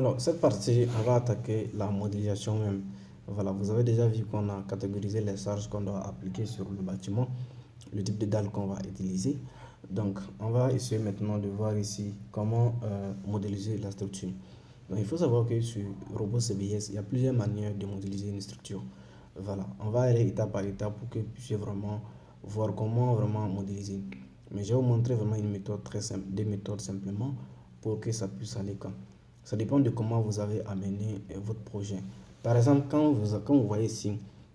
Alors, cette partie, on va attaquer la modélisation même. Voilà, vous avez déjà vu qu'on a catégorisé les charges qu'on doit appliquer sur le bâtiment, le type de dalle qu'on va utiliser. Donc, on va essayer maintenant de voir ici comment modéliser la structure. Donc, il faut savoir que sur Robot CBS, il y a plusieurs manières de modéliser une structure. Voilà, on va aller étape par étape pour que vous puissiez vraiment voir comment vraiment modéliser. Mais je vais vous montrer vraiment une méthode très simple, des méthodes simplement pour que ça puisse aller quand. Ça dépend de comment vous avez amené votre projet. Par exemple, quand vous voyez ici,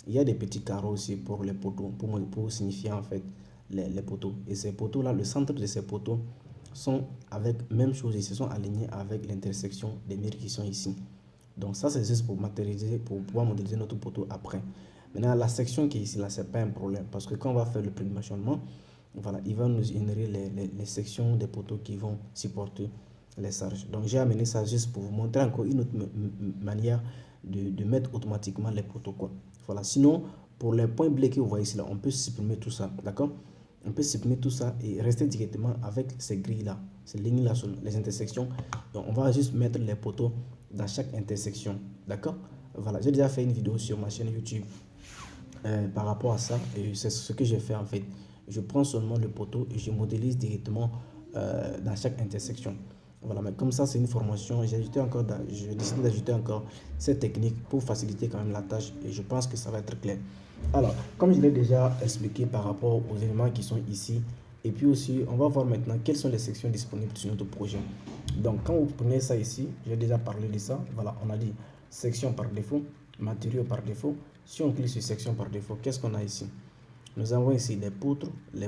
il y a des petits carreaux aussi pour les poteaux, pour signifier en fait les poteaux. Et ces poteaux-là, le centre de ces poteaux sont avec même chose, ils se sont alignés avec l'intersection des murs qui sont ici. Donc ça, c'est juste pour matérialiser, pour pouvoir modéliser notre poteau après. Maintenant, la section qui est ici, là, c'est pas un problème. Parce que quand on va faire le prédimensionnement, voilà, il va nous générer les sections des poteaux qui vont supporter les charges. Donc j'ai amené ça juste pour vous montrer encore une autre manière de mettre automatiquement les poteaux, quoi. Voilà. Sinon, pour les points bleus que vous voyez ici, là, on peut supprimer tout ça. D'accord? On peut supprimer tout ça et rester directement avec ces grilles-là, ces lignes-là sur les intersections. Donc on va juste mettre les poteaux dans chaque intersection. D'accord? Voilà. J'ai déjà fait une vidéo sur ma chaîne YouTube par rapport à ça. Et c'est ce que j'ai fait en fait. Je prends seulement le poteau et je modélise directement dans chaque intersection. Voilà, mais comme ça c'est une formation, j'ai décidé d'ajouter encore cette technique pour faciliter quand même la tâche et je pense que ça va être clair. Alors, comme je l'ai déjà expliqué par rapport aux éléments qui sont ici, et puis aussi on va voir maintenant quelles sont les sections disponibles sur notre projet. Donc quand vous prenez ça ici, j'ai déjà parlé de ça, voilà, on a dit section par défaut, matériaux par défaut. Si on clique sur section par défaut, qu'est-ce qu'on a ici? Nous avons ici les poutres, les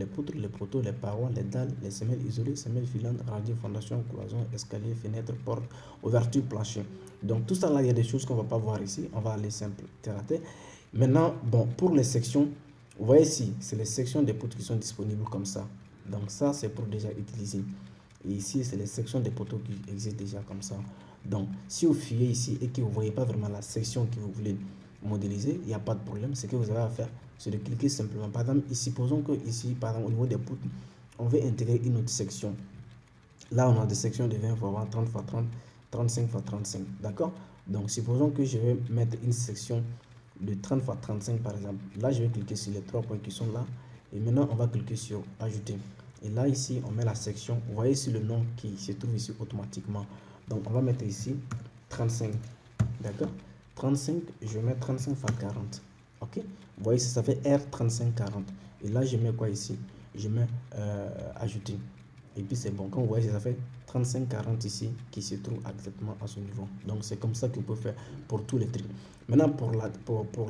poteaux, les parois, les dalles, les semelles isolées, semelles filantes, radios, fondations, cloisons, escaliers, fenêtres, portes, ouvertures, planchers. Donc tout ça là, il y a des choses qu'on ne va pas voir ici. On va aller simple, terre à terre. Maintenant, bon, pour les sections, vous voyez ici, c'est les sections des poutres qui sont disponibles comme ça. Donc ça, c'est pour déjà utiliser. Et ici, c'est les sections des poteaux qui existent déjà comme ça. Donc, si vous fuyez ici et que vous ne voyez pas vraiment la section que vous voulez modéliser, il n'y a pas de problème. Ce que vous avez à faire, c'est de cliquer simplement. Par exemple, ici, supposons que ici, par exemple, au niveau des poutres, on veut intégrer une autre section. Là, on a des sections de 20 x 20, 30 x 30, 35 x 35. D'accord? Donc, supposons que je vais mettre une section de 30 x 35, par exemple. Là, je vais cliquer sur les trois points qui sont là. Et maintenant, on va cliquer sur Ajouter. Et là, ici, on met la section. Vous voyez ici le nom qui se trouve ici automatiquement. Donc, on va mettre ici 35. D'accord? 35, je vais mettre 35 x 40. Ok? Vous voyez, ça fait R3540. Et là, je mets quoi ici? Je mets Ajouter. Et puis, c'est bon. Quand vous voyez, ça fait 3540 ici qui se trouve exactement à ce niveau. Donc, c'est comme ça que vous pouvez faire pour tous les trucs. Maintenant, pour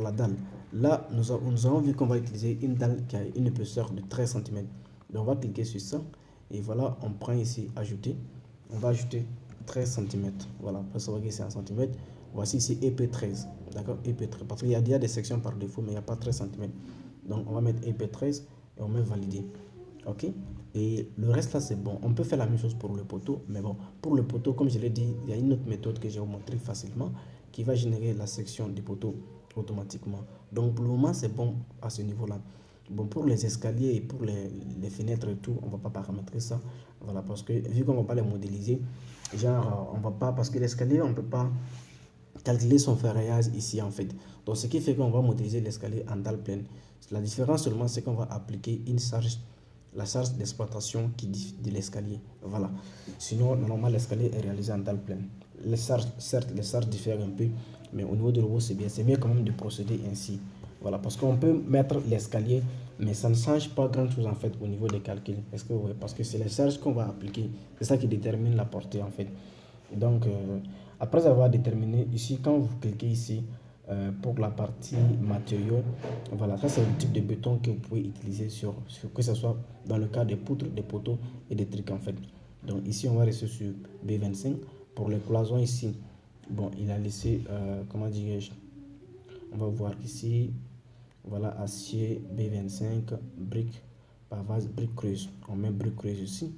la dalle. Là, nous avons vu qu'on va utiliser une dalle qui a une épaisseur de 13 cm. Donc, on va cliquer sur ça. Et voilà, on prend ici Ajouter. On va ajouter 13 cm. Voilà, pour savoir que c'est en centimètres. Voici ici EP13. D'accord? EP13. Parce qu'il y a déjà des sections par défaut, mais il n'y a pas 13 cm. Donc, on va mettre EP13 et on met Valider. Ok? Et le reste là, c'est bon. On peut faire la même chose pour le poteau. Mais bon, pour le poteau, comme je l'ai dit, il y a une autre méthode que je vais vous montrer facilement qui va générer la section du poteau automatiquement. Donc, pour le moment, c'est bon à ce niveau-là. Bon, pour les escaliers et pour les fenêtres et tout, on ne va pas paramétrer ça. Voilà, parce que vu qu'on ne va pas les modéliser, genre, on va pas, parce que l'escalier, on ne peut pas calculer son ferraillage ici en fait. Donc, ce qui fait qu'on va modéliser l'escalier en dalle pleine. La différence seulement, c'est qu'on va appliquer une charge, la charge d'exploitation de l'escalier. Voilà. Sinon, normalement, l'escalier est réalisé en dalle pleine. Les charges, certes, les charges diffèrent un peu, mais au niveau de robot, c'est bien. C'est mieux quand même de procéder ainsi. Voilà, parce qu'on peut mettre l'escalier, mais ça ne change pas grand-chose en fait au niveau des calculs. Est-ce que vous voyez? Parce que c'est les charges qu'on va appliquer. C'est ça qui détermine la portée en fait. Donc, après avoir déterminé ici, quand vous cliquez ici pour la partie matériaux, voilà, ça c'est le type de béton que vous pouvez utiliser que ce soit dans le cas des poutres, des poteaux et des trucs en fait. Donc ici, on va rester sur B25. Pour les cloisons ici, bon, il a laissé, comment dirais-je, on va voir ici, voilà, acier B25, brique, pavage, brique creuse. On met brique creuse ici.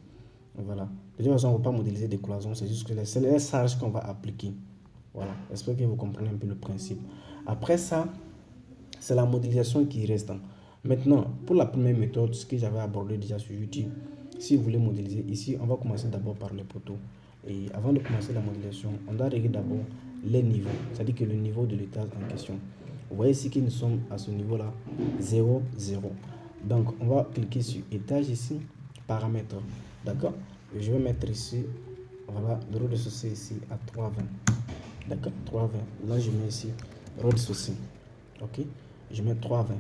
Voilà. De toute façon, on ne va pas modéliser des cloisons, c'est juste que c'est les charges qu'on va appliquer. Voilà. J'espère que vous comprenez un peu le principe. Après ça, c'est la modélisation qui reste. Maintenant, pour la première méthode, ce que j'avais abordé déjà sur YouTube, si vous voulez modéliser ici, on va commencer d'abord par les poteaux. Et avant de commencer la modélisation, on doit régler d'abord les niveaux, c'est-à-dire que le niveau de l'étage en question. Vous voyez ici que nous sommes à ce niveau-là, 0, 0. Donc, on va cliquer sur étage ici, paramètres. D'accord? Je vais mettre ici, voilà, le rez-de-chaussée ici à 3,20. D'accord? 3,20. Là, je mets ici rez-de-chaussée. Ok? Je mets 3,20.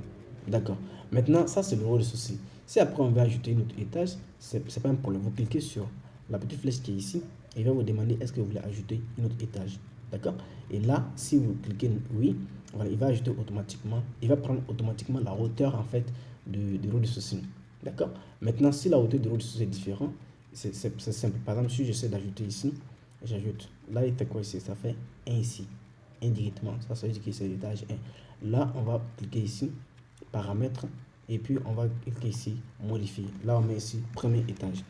D'accord. Maintenant, ça, c'est le rez-de-chaussée. Si après, on veut ajouter une autre étage, c'est pas un problème. Vous cliquez sur la petite flèche qui est ici. Il va vous demander est-ce que vous voulez ajouter une autre étage. D'accord? Et là, si vous cliquez oui, voilà, il va ajouter automatiquement, il va prendre automatiquement la hauteur en fait du rez-de-chaussée. D'accord? Maintenant, si la hauteur du rez-de-chaussée est différente, c'est simple. Par exemple, si j'essaie d'ajouter ici, j'ajoute. Là, il fait quoi ici? Ça fait 1 ici. Indirectement. Ça veut dire que c'est l'étage 1. Là, on va cliquer ici, paramètres, et puis on va cliquer ici, modifier. Là, on met ici, premier étage.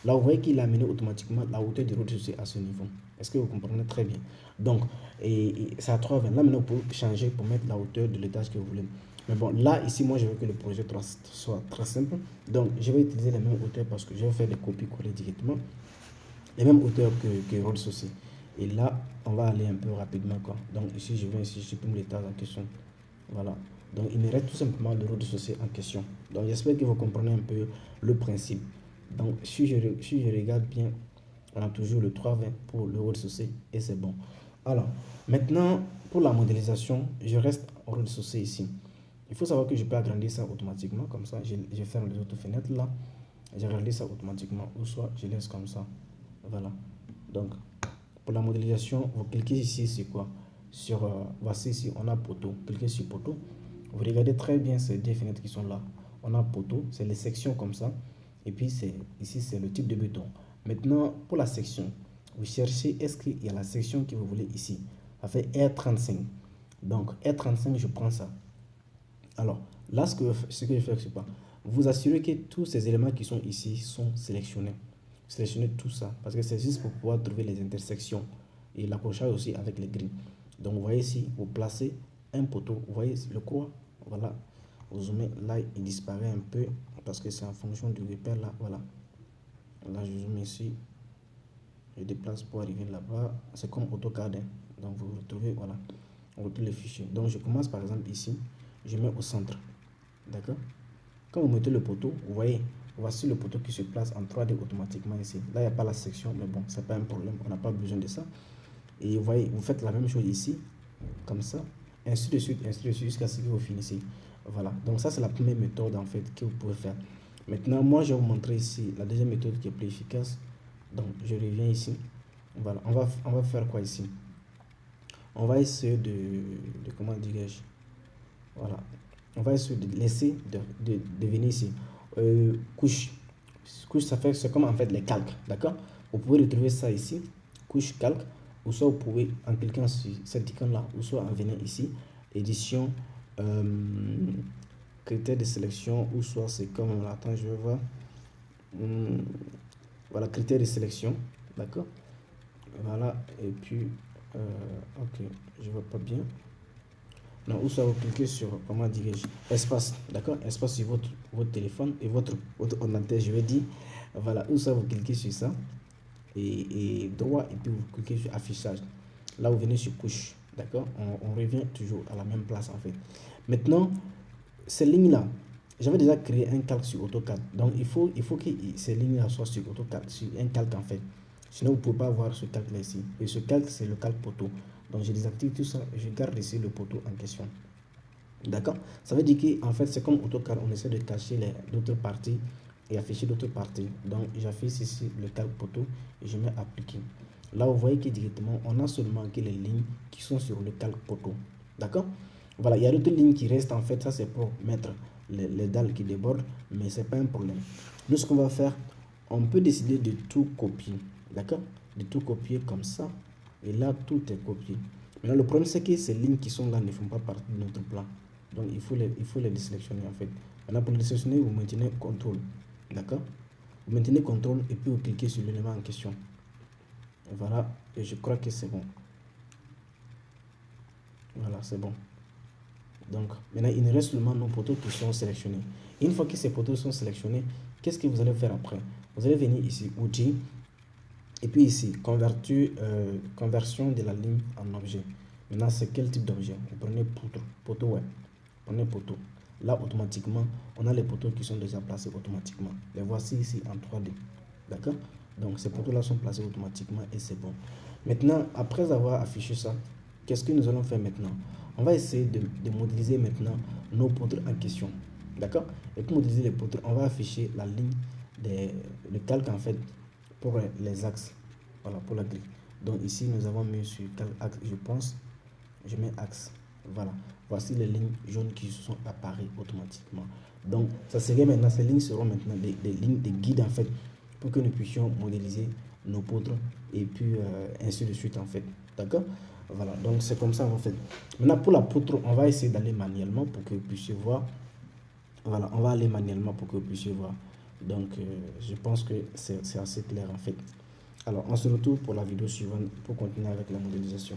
Là, vous voyez qu'il a amené automatiquement la hauteur du rez-de-chaussée à ce niveau. Est-ce que vous comprenez très bien? Donc, c'est à 3,20. Là, maintenant, vous pouvez changer pour mettre la hauteur de l'étage que vous voulez. Mais bon, là, ici, moi, je veux que le projet soit très simple. Donc, je vais utiliser les mêmes hauteurs parce que je vais faire des copies-coller directement. Les mêmes hauteurs que rez-de-chaussée. Et là, on va aller un peu rapidement, quoi. Donc, ici, je viens ici, je supprime l'étage en question. Voilà. Donc, il me reste tout simplement le rez-de-chaussée en question. Donc, j'espère que vous comprenez un peu le principe. Donc, si je regarde bien, on a toujours le 3,20 pour le rez-de-chaussée et c'est bon. Alors, maintenant, pour la modélisation, je reste au rez-de-chaussée ici. Il faut savoir que je peux agrandir ça automatiquement, comme ça, je ferme les autres fenêtres là. J'agrandis ça automatiquement, ou soit je laisse comme ça. Voilà. Donc, pour la modélisation, vous cliquez ici, c'est quoi? Sur, voici ici, on a poteau. Cliquez sur poteau. Vous regardez très bien ces deux fenêtres qui sont là. On a poteau, c'est les sections comme ça. Et puis, ici, c'est le type de béton. Maintenant, pour la section, vous cherchez, est-ce qu'il y a la section que vous voulez ici? Ça fait R35. Donc, R35, je prends ça. Alors, là, ce que je fais, c'est pas. Vous assurez que tous ces éléments qui sont ici sont sélectionnés. Sélectionnez tout ça, parce que c'est juste pour pouvoir trouver les intersections et l'accrochage aussi avec les grilles. Donc, vous voyez ici, vous placez un poteau, vous voyez le croix, voilà. Vous zoomez, là, il disparaît un peu, parce que c'est en fonction du repère, là, voilà. Là, je zoome ici, je déplace pour arriver là-bas. C'est comme AutoCAD, hein. Donc, vous retrouvez, voilà, on retrouve les fichiers. Donc, je commence par exemple ici, je mets au centre, d'accord? Quand vous mettez le poteau, vous voyez, voici le poteau qui se place en 3D automatiquement ici. Là, il n'y a pas la section, mais bon, c'est pas un problème, on n'a pas besoin de ça. Et vous voyez, vous faites la même chose ici, comme ça, ainsi de suite, jusqu'à ce que vous finissez. Voilà, donc ça, c'est la première méthode en fait que vous pouvez faire. Maintenant, moi, je vais vous montrer ici la deuxième méthode qui est plus efficace. Donc, je reviens ici. Voilà, on va faire quoi ici? On va essayer de comment dirais-je? Voilà, on va essayer de laisser de venir ici. Couche. Couche, ça fait, c'est comme en fait les calques, d'accord? Vous pouvez retrouver ça ici, couche calque, ou soit vous pouvez, en cliquant sur cette icône-là, ou soit en venant ici, édition, critères de sélection, ou soit c'est comme, attends, je vais voir, voilà, critères de sélection, d'accord? Voilà, et puis, ok, je vois pas bien. Non, ou soit vous cliquez sur, comment dirais-je, espace, d'accord? Espace sur votre téléphone et votre ordinateur, je vais dire. Voilà, ou soit vous cliquez sur ça et droit, et puis vous cliquez sur affichage. Là, vous venez sur couche, d'accord? On revient toujours à la même place en fait. Maintenant, ces lignes-là, j'avais déjà créé un calque sur AutoCAD. Donc, il faut que ces lignes-là soient sur AutoCAD, sur un calque en fait. Sinon, vous ne pouvez pas voir ce calque-là ici. Et ce calque, c'est le calque poteau. Donc, je désactive tout ça. Je garde ici le poteau en question. D'accord? Ça veut dire qu'en fait, c'est comme AutoCAD. On essaie de cacher d'autres parties et afficher d'autres parties. Donc, j'affiche ici le calque poteau et je mets appliquer. Là, vous voyez que directement, on a seulement que les lignes qui sont sur le calque poteau. D'accord? Voilà, il y a d'autres lignes qui restent. En fait, ça, c'est pour mettre les dalles qui débordent, mais ce n'est pas un problème. Nous, ce qu'on va faire, on peut décider de tout copier. D'accord? De tout copier comme ça. Et là, tout est copié. Maintenant, le problème, c'est que ces lignes qui sont là ne font pas partie de notre plan. Donc, il faut les désélectionner en fait. Maintenant, pour les sélectionner, vous maintenez CTRL. D'accord? Vous maintenez CTRL et puis vous cliquez sur l'élément en question. Et voilà, et je crois que c'est bon. Voilà, c'est bon. Donc, maintenant, il nous reste seulement nos poteaux qui sont sélectionnés. Et une fois que ces poteaux sont sélectionnés, qu'est-ce que vous allez faire après? Vous allez venir ici, outils, Et puis ici, conversion de la ligne en objet. Maintenant, c'est quel type d'objet? Vous prenez poteau, ouais. Prenez poteau. Là, automatiquement, on a les poteaux qui sont déjà placés automatiquement. Les voici ici en 3D. D'accord? Donc, ces poteaux-là sont placés automatiquement et c'est bon. Maintenant, après avoir affiché ça, qu'est-ce que nous allons faire maintenant? On va essayer de modéliser maintenant nos poutres en question. D'accord? Et pour modéliser les poutres, on va afficher la ligne le calque en fait pour les axes. Voilà, pour la grille. Donc ici, nous avons mis sur quel axe, je pense. Je mets axe. Voilà. Voici les lignes jaunes qui se sont apparues automatiquement. Donc, ça serait maintenant, ces lignes seront maintenant des lignes de guide en fait pour que nous puissions modéliser nos poutres et puis ainsi de suite en fait. D'accord? Voilà, donc c'est comme ça en fait. Maintenant, pour la poutre, on va essayer d'aller manuellement pour que vous puissiez voir. Voilà, on va aller manuellement pour que vous puissiez voir. Donc, je pense que c'est assez clair en fait. Alors, on se retrouve pour la vidéo suivante pour continuer avec la modélisation.